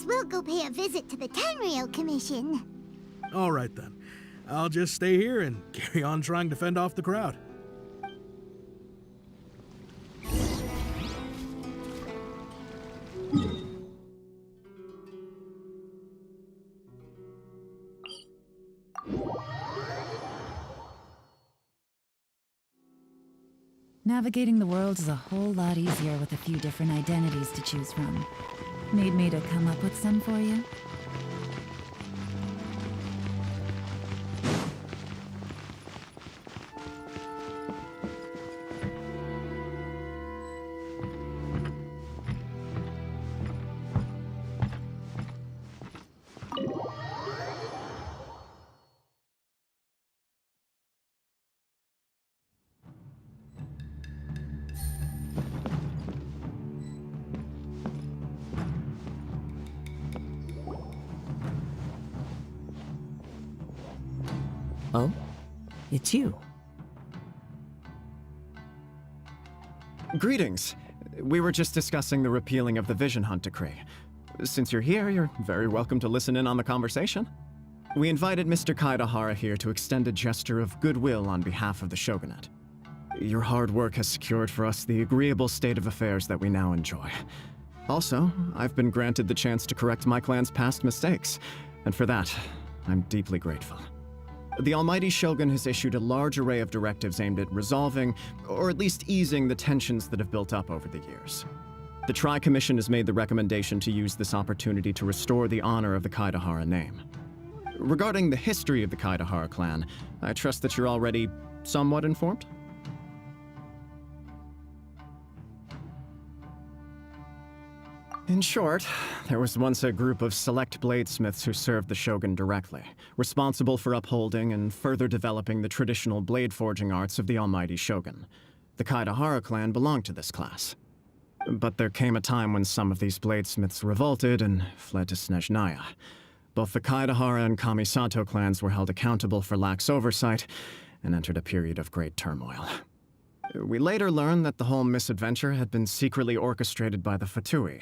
guess we'll go pay a visit to the Tenryou Commission. All right then. I'll just stay here and carry on trying to fend off the crowd. Navigating the world is a whole lot easier with a few different identities to choose from. Need me to come up with some for you? Oh? It's you. Greetings. We were just discussing the repealing of the Vision Hunt Decree. Since you're here, you're very welcome to listen in on the conversation. We invited Mr. Kaedehara here to extend a gesture of goodwill on behalf of the Shogunate. Your hard work has secured for us the agreeable state of affairs that we now enjoy. Also, I've been granted the chance to correct my clan's past mistakes, and for that, I'm deeply grateful. The Almighty Shogun has issued a large array of directives aimed at resolving, or at least easing, the tensions that have built up over the years. The Tri-Commission has made the recommendation to use this opportunity to restore the honor of the Kaedehara name. Regarding the history of the Kaedehara clan, I trust that you're already somewhat informed? In short, there was once a group of select bladesmiths who served the Shogun directly, responsible for upholding and further developing the traditional blade forging arts of the Almighty Shogun. The Kaedehara clan belonged to this class. But there came a time when some of these bladesmiths revolted and fled to Snezhnaya. Both the Kaedehara and Kamisato clans were held accountable for lax oversight and entered a period of great turmoil. We later learned that the whole misadventure had been secretly orchestrated by the Fatui.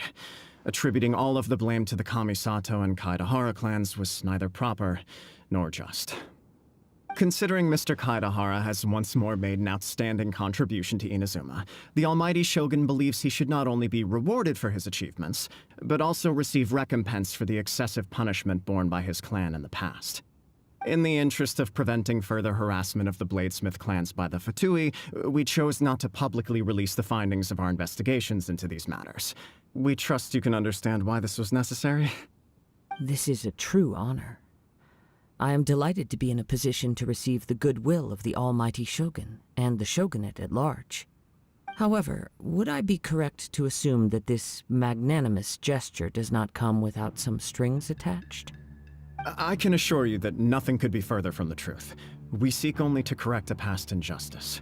Attributing all of the blame to the Kamisato and Kaedehara clans was neither proper nor just. Considering Mr. Kaedehara has once more made an outstanding contribution to Inazuma, the Almighty Shogun believes he should not only be rewarded for his achievements, but also receive recompense for the excessive punishment borne by his clan in the past. In the interest of preventing further harassment of the bladesmith clans by the Fatui, we chose not to publicly release the findings of our investigations into these matters. We trust you can understand why this was necessary. This is a true honor. I am delighted to be in a position to receive the goodwill of the Almighty Shogun and the Shogunate at large. However, would I be correct to assume that this magnanimous gesture does not come without some strings attached? I can assure you that nothing could be further from the truth. We seek only to correct a past injustice.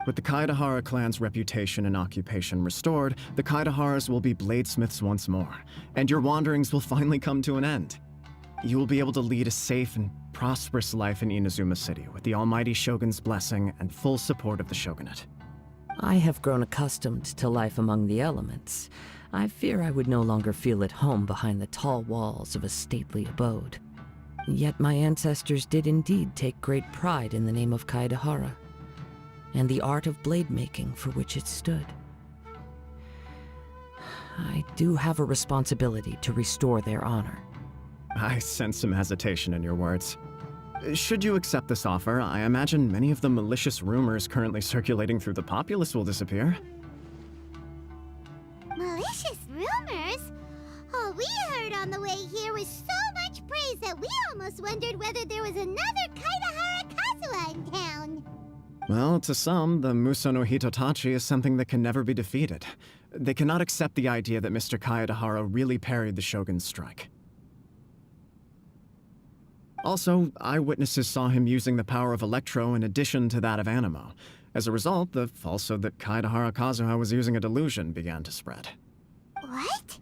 With the Kaedehara clan's reputation and occupation restored, the Kaedeharas will be bladesmiths once more, and your wanderings will finally come to an end. You will be able to lead a safe and prosperous life in Inazuma City with the Almighty Shogun's blessing and full support of the Shogunate. I have grown accustomed to life among the elements. I fear I would no longer feel at home behind the tall walls of a stately abode. Yet my ancestors did indeed take great pride in the name of Kaedehara, and the art of blade making for which it stood. I do have a responsibility to restore their honor. I sense some hesitation in your words. Should you accept this offer, I imagine many of the malicious rumors currently circulating through the populace will disappear. Malicious rumors? All we heard on the way here was so much praise that we almost wondered whether there was another Kaedehara Kazuha in town. Well, to some, the Muso no Hitotachi is something that can never be defeated. They cannot accept the idea that Mr. Kaedehara really parried the Shogun's strike. Also, eyewitnesses saw him using the power of Electro in addition to that of Animo. As a result, the falsehood that Kaedehara Kazuha was using a delusion began to spread. What?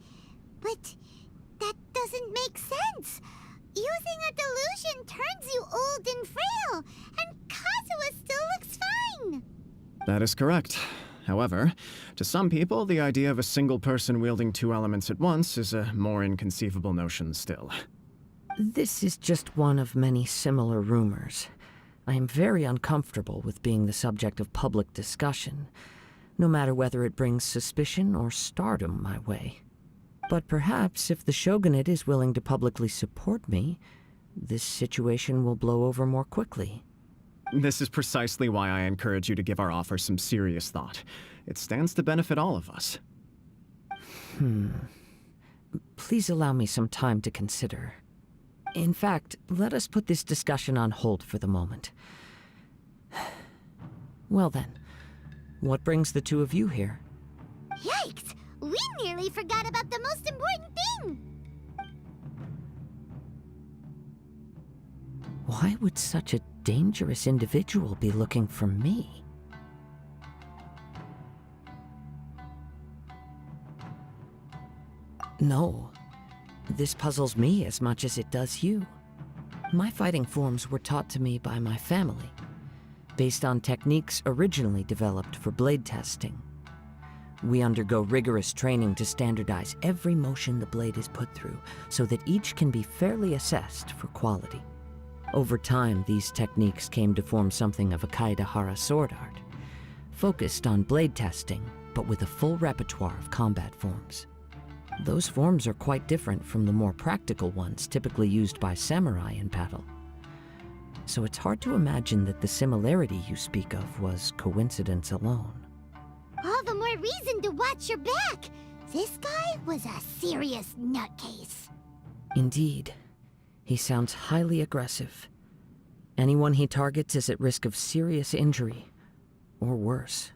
But that doesn't make sense. Using a delusion turns you old and frail, and Kazuha still looks fine. That is correct. However, To some people, the idea of a single person wielding two elements at once is a more inconceivable notion still. This is just one of many similar rumors. I am very uncomfortable with being the subject of public discussion, no matter whether it brings suspicion or stardom my way. But perhaps if the Shogunate is willing to publicly support me, this situation will blow over more quickly. This is precisely why I encourage you to give our offer some serious thought. It stands to benefit all of us. Please allow me some time to consider. In fact, let us put this discussion on hold for the moment. Well then, what brings the two of you here? Yikes! We nearly forgot about the most important thing! Why would such a dangerous individual be looking for me? No, this puzzles me as much as it does you. My fighting forms were taught to me by my family, based on techniques originally developed for blade testing. We undergo rigorous training to standardize every motion the blade is put through, so that each can be fairly assessed for quality. Over time, these techniques came to form something of a Kaedehara sword art, focused on blade testing, but with a full repertoire of combat forms. Those forms are quite different from the more practical ones typically used by samurai in battle. So it's hard to imagine that the similarity you speak of was coincidence alone. All the more reason to watch your back! This guy was a serious nutcase. Indeed. He sounds highly aggressive. Anyone he targets is at risk of serious injury, or worse.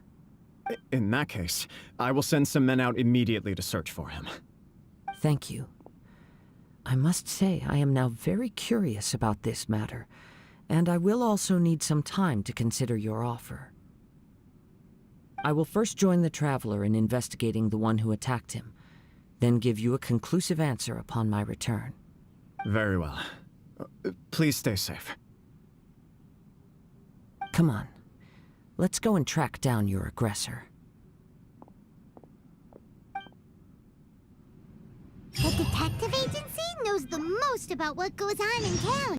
In that case, I will send some men out immediately to search for him. Thank you. I must say I am now very curious about this matter, and I will also need some time to consider your offer. I will first join the Traveler in investigating the one who attacked him, then give you a conclusive answer upon my return. Very well. Please stay safe. Come on. Let's go and track down your aggressor. The detective agency knows the most about what goes on in town.